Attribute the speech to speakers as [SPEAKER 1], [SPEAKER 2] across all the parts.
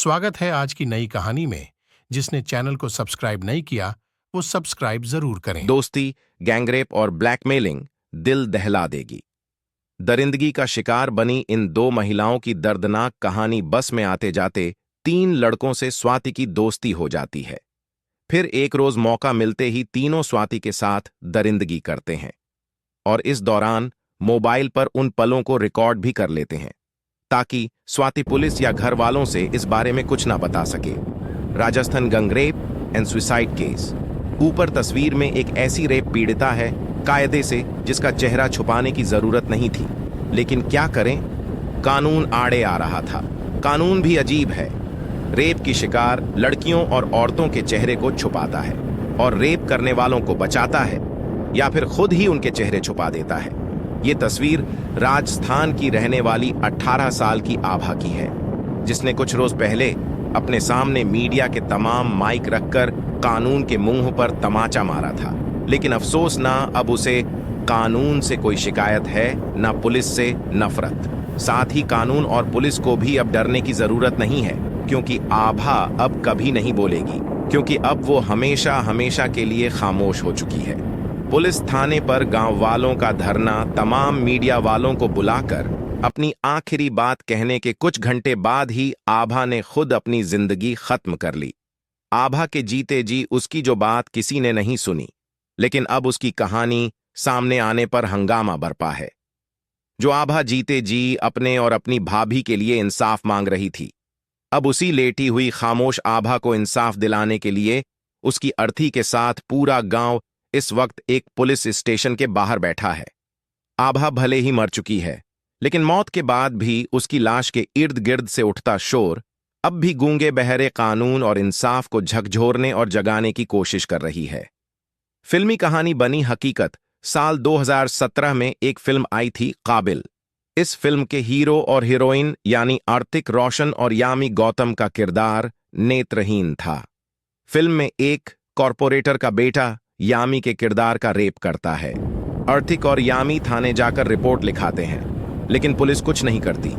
[SPEAKER 1] स्वागत है आज की नई कहानी में। जिसने चैनल को सब्सक्राइब नहीं किया वो सब्सक्राइब जरूर करें।
[SPEAKER 2] दोस्ती, गैंगरेप और ब्लैकमेलिंग दिल दहला देगी। दरिंदगी का शिकार बनी इन दो महिलाओं की दर्दनाक कहानी बस में आते जाते 3 लड़कों से स्वाति की दोस्ती हो जाती है। फिर एक रोज मौका मिलते ही तीनों स्वाति के साथ दरिंदगी करते हैं और इस दौरान मोबाइल पर उन पलों को रिकॉर्ड भी कर लेते हैं ताकि स्वाति पुलिस या घर वालों से इस बारे में कुछ ना बता सके। Rajasthan gangrape and suicide case. ऊपर तस्वीर में एक ऐसी रेप पीड़िता है कायदे से जिसका चेहरा छुपाने की जरूरत नहीं थी, लेकिन क्या करें, कानून आड़े आ रहा था। कानून भी अजीब है। रेप की शिकार लड़कियों और औरतों के चेहरे को छुपाता है और रेप करने वालों को बचाता है या फिर खुद ही उनके चेहरे छुपा देता है। ये तस्वीर राजस्थान की रहने वाली 18 साल की आभा की है, जिसने कुछ रोज पहले अपने सामने मीडिया के तमाम माइक रखकर कानून के मुंह पर तमाचा मारा था। लेकिन अफसोस ना अब उसे कानून से कोई शिकायत है, ना पुलिस से नफरत। साथ ही कानून और पुलिस को भी अब डरने की जरूरत नहीं है, क्योंकि आभा अब कभी नहीं बोलेगी, क्योंकि अब वो हमेशा हमेशा के लिए खामोश हो चुकी है। पुलिस थाने पर गांव वालों का धरना तमाम मीडिया वालों को बुलाकर अपनी आखिरी बात कहने के कुछ घंटे बाद ही आभा ने खुद अपनी जिंदगी खत्म कर ली। आभा के जीते जी उसकी जो बात किसी ने नहीं सुनी, लेकिन अब उसकी कहानी सामने आने पर हंगामा बरपा है। जो आभा जीते जी अपने और अपनी भाभी के लिए इंसाफ मांग रही थी, अब उसी लेटी हुई खामोश आभा को इंसाफ दिलाने के लिए उसकी अर्थी के साथ पूरा गांव इस वक्त एक पुलिस स्टेशन के बाहर बैठा है। आभा भले ही मर चुकी है, लेकिन मौत के बाद भी उसकी लाश के इर्द गिर्द से उठता शोर अब भी गूंगे बहरे कानून और इंसाफ को झकझोरने और जगाने की कोशिश कर रही है। फिल्मी कहानी बनी हकीकत। साल 2017 में एक फिल्म आई थी काबिल। इस फिल्म के हीरो और हीरोइन यानी आर्तिक रोशन और यामी गौतम का किरदार नेत्रहीन था। फिल्म में एक कॉरपोरेटर का बेटा यामी के किरदार का रेप करता है। आर्तिक और यामी थाने जाकर रिपोर्ट लिखाते हैं, लेकिन पुलिस कुछ नहीं करती।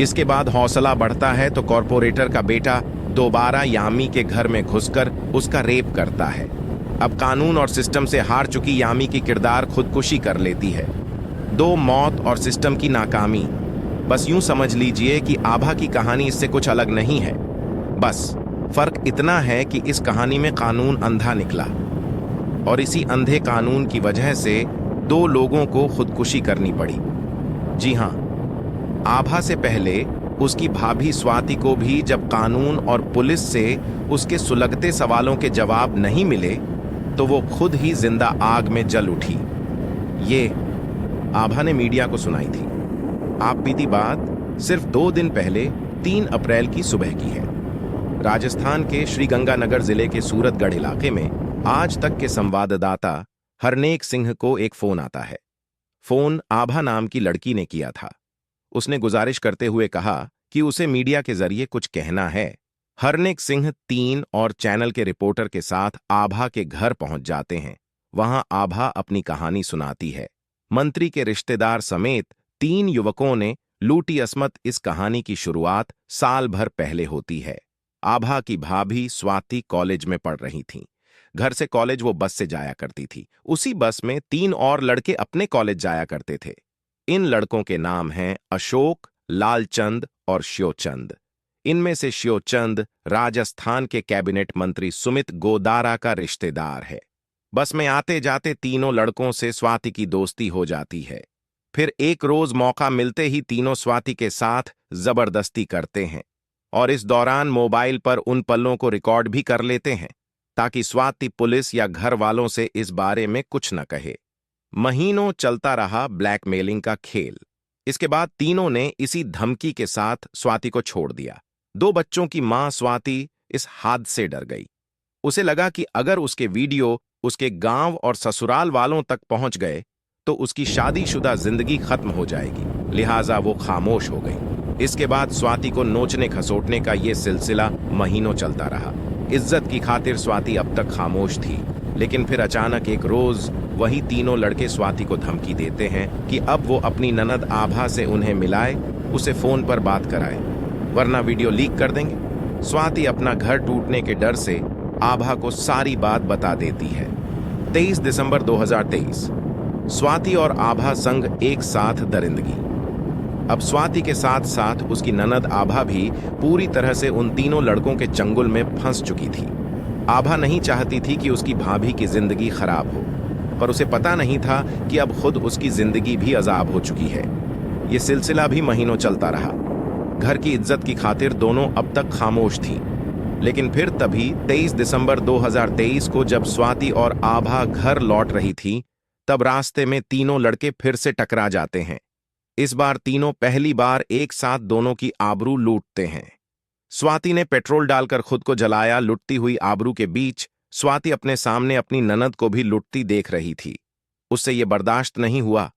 [SPEAKER 2] इसके बाद हौसला बढ़ता है तो कॉरपोरेटर का बेटा दोबारा यामी के घर में घुसकर उसका रेप करता है। अब कानून और सिस्टम से हार चुकी यामी की किरदार खुदकुशी कर लेती है। 2 मौत और सिस्टम की नाकामी। बस यूं समझ लीजिए कि आभा की कहानी इससे कुछ अलग नहीं है। बस फर्क इतना है कि इस कहानी में कानून अंधा निकला और इसी अंधे कानून की वजह से 2 लोगों को खुदकुशी करनी पड़ी। जी हां, आभा से पहले उसकी भाभी स्वाति को भी जब कानून और पुलिस से उसके सुलगते सवालों के जवाब नहीं मिले तो वो खुद ही जिंदा आग में जल उठी। ये आभा ने मीडिया को सुनाई थी। आप बीती बात सिर्फ 2 दिन पहले 3 अप्रैल की सुबह की है। राजस्थान के श्रीगंगानगर जिले के सूरतगढ़ इलाके में आज तक के संवाददाता हरनेक सिंह को एक फोन आता है। फोन आभा नाम की लड़की ने किया था। उसने गुजारिश करते हुए कहा कि उसे मीडिया के जरिए कुछ कहना है। हरनेक सिंह 3 और चैनल के रिपोर्टर के साथ आभा के घर पहुंच जाते हैं। वहां आभा अपनी कहानी सुनाती है। मंत्री के रिश्तेदार समेत 3 युवकों ने लूटी अस्मत इस कहानी की शुरुआत साल भर पहले होती है। आभा की भाभी स्वाति कॉलेज में पढ़ रही थीं। घर से कॉलेज वो बस से जाया करती थी। उसी बस में 3 और लड़के अपने कॉलेज जाया करते थे। इन लड़कों के नाम हैं अशोक, लालचंद और श्योचंद। इनमें से श्योचंद राजस्थान के कैबिनेट मंत्री सुमित गोदारा का रिश्तेदार है। बस में आते जाते तीनों लड़कों से स्वाति की दोस्ती हो जाती है। फिर एक रोज मौका मिलते ही तीनों स्वाति के साथ जबरदस्ती करते हैं और इस दौरान मोबाइल पर उन पलों को रिकॉर्ड भी कर लेते हैं ताकि स्वाति पुलिस या घर वालों से इस बारे में कुछ न कहे। महीनों चलता रहा ब्लैकमेलिंग का खेल। इसके बाद तीनों ने इसी धमकी के साथ स्वाति को छोड़ दिया। 2 बच्चों की मां स्वाति इस हादसे से डर गई। उसे लगा कि अगर उसके वीडियो उसके गांव और ससुराल वालों तक पहुंच गए तो उसकी शादीशुदा जिंदगी खत्म हो जाएगी, लिहाजा वो खामोश हो गई। इसके बाद स्वाति को नोचने खसोटने का ये सिलसिला महीनों चलता रहा। इज्जत की खातिर स्वाति अब तक खामोश थी, लेकिन फिर अचानक एक रोज वही तीनों लड़के स्वाति को धमकी देते हैं कि अब वो अपनी ननद आभा से उन्हें मिलाए, उसे फोन पर बात कराए, वरना वीडियो लीक कर देंगे। स्वाति अपना घर टूटने के डर से आभा को सारी बात बता देती है। 23 दिसंबर 2023 स्वाति और आभा संग एक साथ दरिंदगी। अब स्वाति के साथ साथ उसकी ननद आभा भी पूरी तरह से उन तीनों लड़कों के चंगुल में फंस चुकी थी। आभा नहीं चाहती थी कि उसकी भाभी की जिंदगी खराब हो, पर उसे पता नहीं था कि अब खुद उसकी जिंदगी भी अजाब हो चुकी है। ये सिलसिला भी महीनों चलता रहा। घर की इज्जत की खातिर दोनों अब तक खामोश थी, लेकिन फिर तभी 23 दिसंबर 2023 को जब स्वाति और आभा घर लौट रही थी, तब रास्ते में तीनों लड़के फिर से टकरा जाते हैं। इस बार तीनों पहली बार एक साथ दोनों की आबरू लूटते हैं। स्वाति ने पेट्रोल डालकर खुद को जलाया। लुटती हुई आबरू के बीच स्वाति अपने सामने अपनी ननद को भी लुटती देख रही थी। उससे ये बर्दाश्त नहीं हुआ।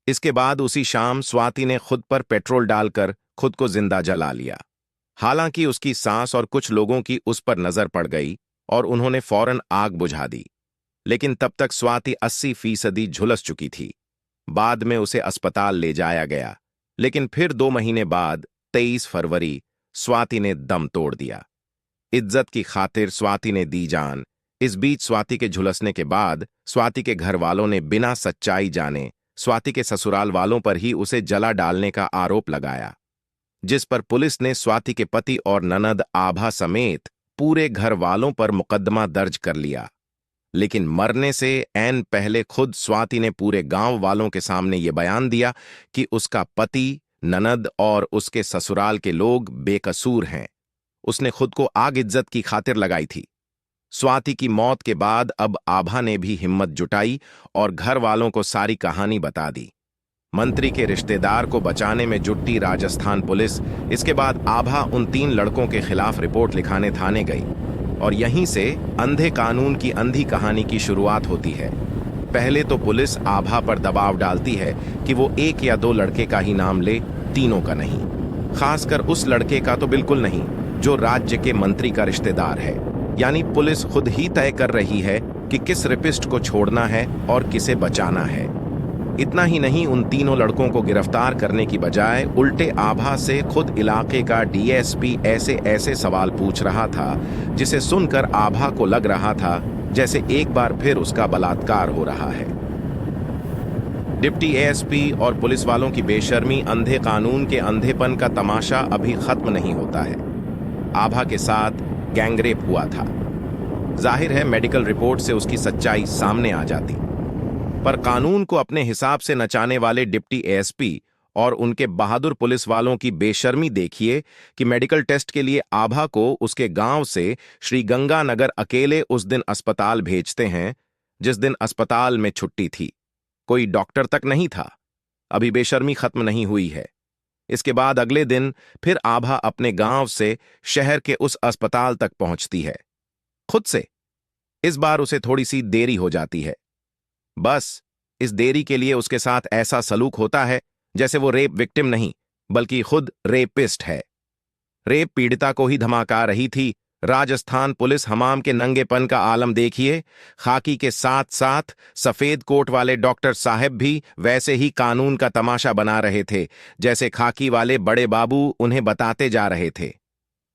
[SPEAKER 2] इसके बाद उसी शाम स्वाति ने खुद पर पेट्रोल डालकर खुद को जिंदा जला लिया। हालांकि उसकी सास और कुछ लोगों की उस पर नजर पड़ गई और उन्होंने फौरन आग बुझा दी, लेकिन तब तक स्वाति 80% झुलस चुकी थी। बाद में उसे अस्पताल ले जाया गया, लेकिन फिर 2 महीने बाद 23 फरवरी स्वाति ने दम तोड़ दिया। इज्जत की खातिर स्वाति ने दी जान। इस बीच स्वाति के झुलसने के बाद स्वाति के घर वालों ने बिना सच्चाई जाने स्वाति के ससुराल वालों पर ही उसे जला डालने का आरोप लगाया, जिस पर पुलिस ने स्वाति के पति और ननद आभा समेत पूरे घर वालों पर मुकदमा दर्ज कर लिया। लेकिन मरने से ऐन पहले खुद स्वाति ने पूरे गांव वालों के सामने ये बयान दिया कि उसका पति, ननद और उसके ससुराल के लोग बेकसूर हैं। उसने खुद को आग इज्जत की खातिर लगाई थी। स्वाति की मौत के बाद अब आभा ने भी हिम्मत जुटाई और घर वालों को सारी कहानी बता दी। मंत्री के रिश्तेदार को बचाने में जुटी राजस्थान पुलिस। इसके बाद आभा उन 3 लड़कों के खिलाफ रिपोर्ट लिखाने थाने गई और यहीं से अंधे कानून की अंधी कहानी की शुरुआत होती है। पहले तो पुलिस आभा पर दबाव डालती है कि वो 1 या 2 लड़के का ही नाम ले, तीनों का नहीं। खासकर उस लड़के का तो बिल्कुल नहीं जो राज्य के मंत्री का रिश्तेदार है। यानी पुलिस खुद ही तय कर रही है कि किस रेपिस्ट को छोड़ना है और किसे बचाना है। इतना ही नहीं, उन तीनों लड़कों को गिरफ्तार करने की बजाय उल्टे आभा से खुद इलाके का डीएसपी ऐसे ऐसे सवाल पूछ रहा था जिसे सुनकर आभा को लग रहा था जैसे एक बार फिर उसका बलात्कार हो रहा है। डिप्टी एएसपी और पुलिस वालों की बेशर्मी, अंधे कानून के अंधेपन का तमाशा अभी खत्म नहीं होता है। आभा के साथ गैंगरेप हुआ था। जाहिर है मेडिकल रिपोर्ट से उसकी सच्चाई सामने आ जाती, पर कानून को अपने हिसाब से नचाने वाले डिप्टी एएसपी और उनके बहादुर पुलिस वालों की बेशर्मी देखिए कि मेडिकल टेस्ट के लिए आभा को उसके गांव से श्री गंगानगर अकेले उस दिन अस्पताल भेजते हैं, जिस दिन अस्पताल में छुट्टी थी। कोई डॉक्टर तक नहीं था। अभी बेशर्मी खत्म नहीं हुई है। इसके बाद अगले दिन फिर आभा अपने गांव से शहर के उस अस्पताल तक पहुंचती है खुद से। इस बार उसे थोड़ी सी देरी हो जाती है। बस इस देरी के लिए उसके साथ ऐसा सलूक होता है जैसे वो रेप विक्टिम नहीं बल्कि खुद रेपिस्ट है। रेप पीड़िता को ही धमका रही थी। राजस्थान पुलिस हमाम के नंगेपन का आलम देखिए। खाकी के साथ साथ सफेद कोट वाले डॉक्टर साहब भी वैसे ही कानून का तमाशा बना रहे थे जैसे खाकी वाले बड़े बाबू उन्हें बताते जा रहे थे।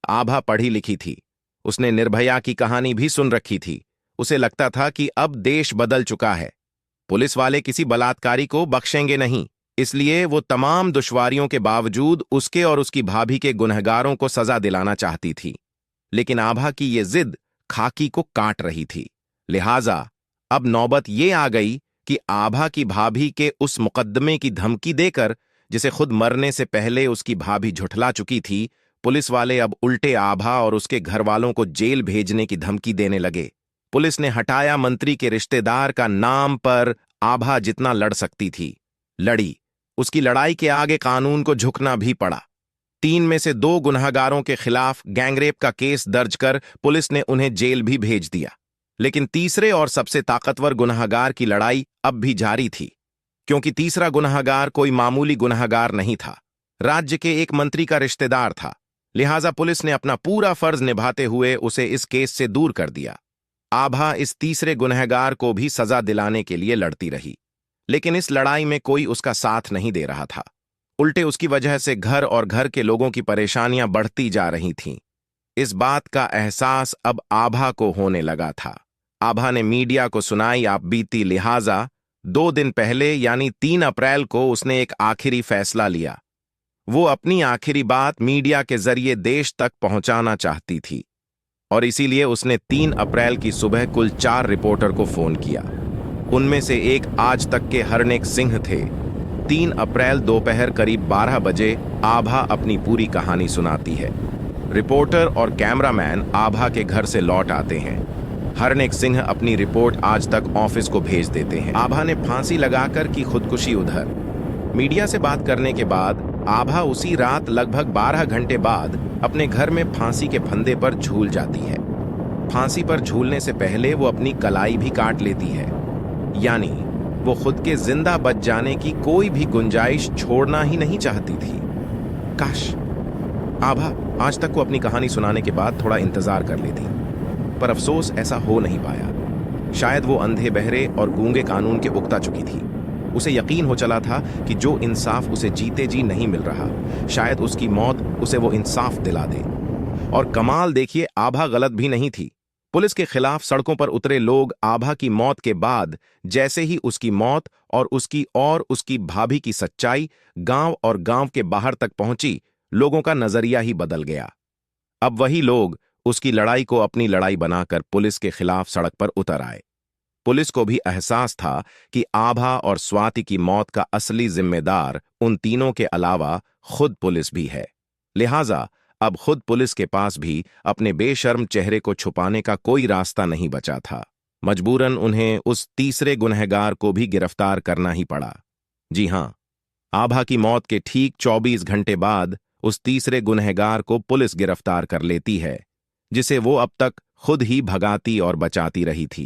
[SPEAKER 2] आभा पढ़ी लिखी थी। उसने निर्भया की कहानी भी सुन रखी थी। उसे लगता था कि अब देश बदल चुका है। पुलिस वाले किसी बलात्कारी को बख्शेंगे नहीं, इसलिए वो तमाम दुश्वारियों के बावजूद उसके और उसकी भाभी के गुनहगारों को सजा दिलाना चाहती थी। लेकिन आभा की ये जिद खाकी को काट रही थी। लिहाजा अब नौबत ये आ गई कि आभा की भाभी के उस मुकद्दमे की धमकी देकर, जिसे खुद मरने से पहले उसकी भाभी झुठला चुकी थी, पुलिस वाले अब उल्टे आभा और उसके घर वालों को जेल भेजने की धमकी देने लगे। पुलिस ने हटाया मंत्री के रिश्तेदार का नाम पर आभा जितना लड़ सकती थी, लड़ी। उसकी लड़ाई के आगे कानून को झुकना भी पड़ा। 3 में से 2 गुनहगारों के खिलाफ गैंगरेप का केस दर्ज कर पुलिस ने उन्हें जेल भी भेज दिया। लेकिन तीसरे और सबसे ताकतवर गुनहगार की लड़ाई अब भी जारी थी, क्योंकि तीसरा गुनहगार कोई मामूली गुनहगार नहीं था, राज्य के एक मंत्री का रिश्तेदार था। लिहाजा पुलिस ने अपना पूरा फर्ज निभाते हुए उसे इस केस से दूर कर दिया। आभा इस तीसरे गुनहगार को भी सजा दिलाने के लिए लड़ती रही, लेकिन इस लड़ाई में कोई उसका साथ नहीं दे रहा था। उल्टे उसकी वजह से घर और घर के लोगों की परेशानियां बढ़ती जा रही थीं। इस बात का एहसास अब आभा को होने लगा था। आभा ने मीडिया को सुनाई आप बीती, लिहाजा 2 दिन पहले यानी 3 अप्रैल को उसने एक आखिरी फैसला लिया। वो अपनी आखिरी बात मीडिया के जरिए देश तक पहुंचाना चाहती थी और इसीलिए उसने 3 अप्रैल की सुबह कुल 4 रिपोर्टर को फोन किया। उनमें से एक आज तक के हरनेक सिंह थे। 3 अप्रैल दोपहर करीब 12 बजे आभा अपनी पूरी कहानी सुनाती है। रिपोर्टर और कैमरामैन आभा के घर से लौट आते हैं। हरनेक सिंह अपनी रिपोर्ट आज तक ऑफिस को भेज देते हैं। आभा ने फांसी लगाकर की खुदकुशी उधर। मीडिया से बात करने के बाद आभा उसी रात लगभग 12 घंटे बाद अपने घर में फांसी के फंदे पर झूल जाती है। फांसी पर झूलने से पहले वो अपनी कलाई भी काट लेती है, यानी वो खुद के जिंदा बच जाने की कोई भी गुंजाइश छोड़ना ही नहीं चाहती थी। काश आभा आज तक को अपनी कहानी सुनाने के बाद थोड़ा इंतजार कर लेती, पर अफसोस ऐसा हो नहीं पाया। शायद वो अंधे बहरे और गूंगे कानून के उकता चुकी थी। उसे यकीन हो चला था कि जो इंसाफ उसे जीते जी नहीं मिल रहा, शायद उसकी मौत उसे वो इंसाफ दिला दे। और कमाल देखिए, आभा गलत भी नहीं थी। पुलिस के खिलाफ सड़कों पर उतरे लोग आभा की मौत के बाद जैसे ही उसकी मौत और उसकी भाभी की सच्चाई गांव और गांव के बाहर तक पहुंची, लोगों का नजरिया ही बदल गया। अब वही लोग उसकी लड़ाई को अपनी लड़ाई बनाकर पुलिस के खिलाफ सड़क पर उतर आए। पुलिस को भी एहसास था कि आभा और स्वाति की मौत का असली जिम्मेदार उन तीनों के अलावा खुद पुलिस भी है। लिहाजा अब खुद पुलिस के पास भी अपने बेशर्म चेहरे को छुपाने का कोई रास्ता नहीं बचा था। मजबूरन उन्हें उस तीसरे गुनहगार को भी गिरफ्तार करना ही पड़ा। जी हां, आभा की मौत के ठीक 24 घंटे बाद उस तीसरे गुनहगार को पुलिस गिरफ्तार कर लेती है, जिसे वो अब तक खुद ही भगाती और बचाती रही थी।